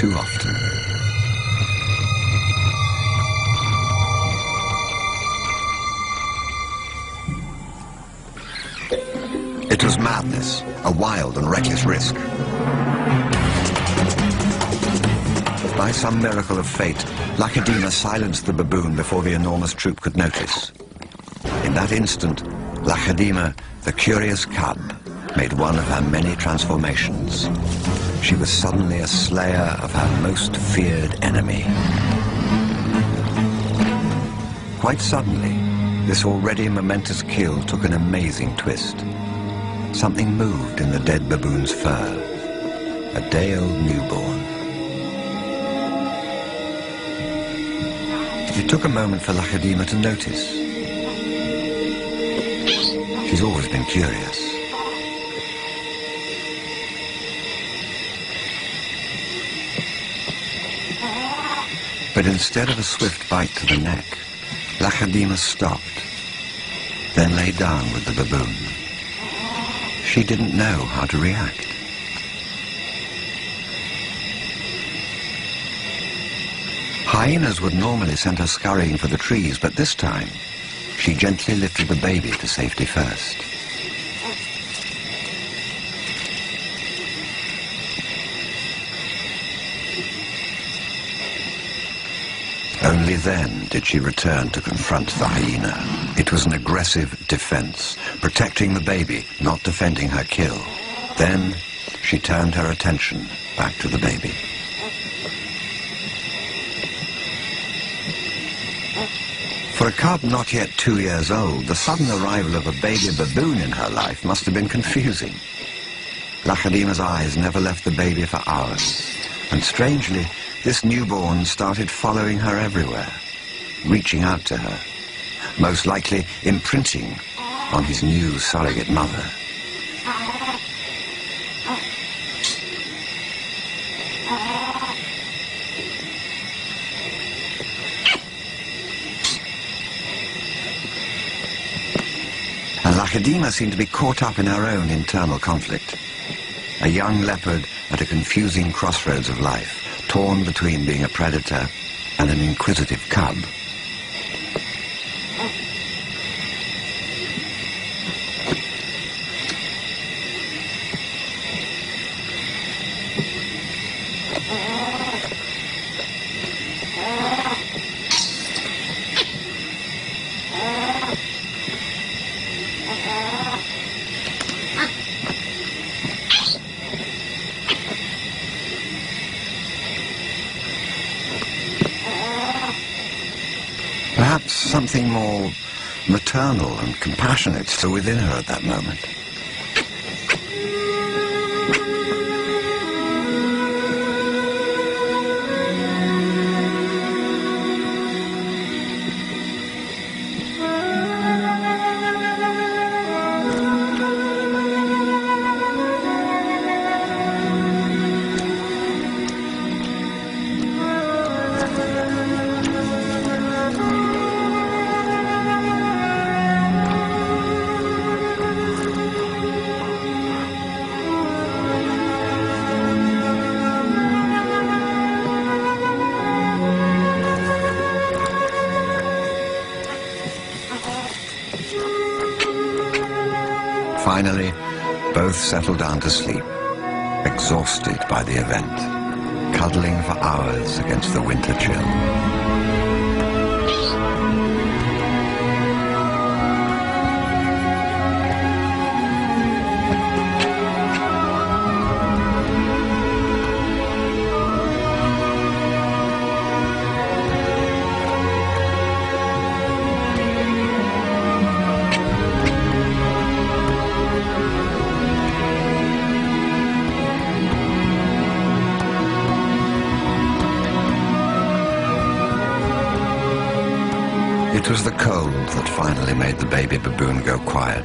too often. It was madness, a wild and reckless risk. By some miracle of fate, Lakedima silenced the baboon before the enormous troop could notice. In that instant, Lakedima, the curious cub, made one of her many transformations. She was suddenly a slayer of her most feared enemy. Quite suddenly, this already momentous kill took an amazing twist. Something moved in the dead baboon's fur. A day-old newborn. It took a moment for Lakedima to notice. She's always been curious. But instead of a swift bite to the neck, Lakedima stopped, then lay down with the baboon. She didn't know how to react. Hyenas would normally send her scurrying for the trees, but this time, she gently lifted the baby to safety first. Only then did she return to confront the hyena. It was an aggressive defense, protecting the baby, not defending her kill. Then she turned her attention back to the baby. For a cub not yet 2 years old, the sudden arrival of a baby baboon in her life must have been confusing. Lakedima's eyes never left the baby for hours, and strangely, this newborn started following her everywhere, reaching out to her, most likely imprinting on his new surrogate mother. And Lakedima seemed to be caught up in her own internal conflict. A young leopard at a confusing crossroads of life, torn between being a predator and an inquisitive cub. Perhaps something more maternal and compassionate still within her at that moment. Finally, both settled down to sleep, exhausted by the event, cuddling for hours against the winter chill. It was the cold that finally made the baby baboon go quiet.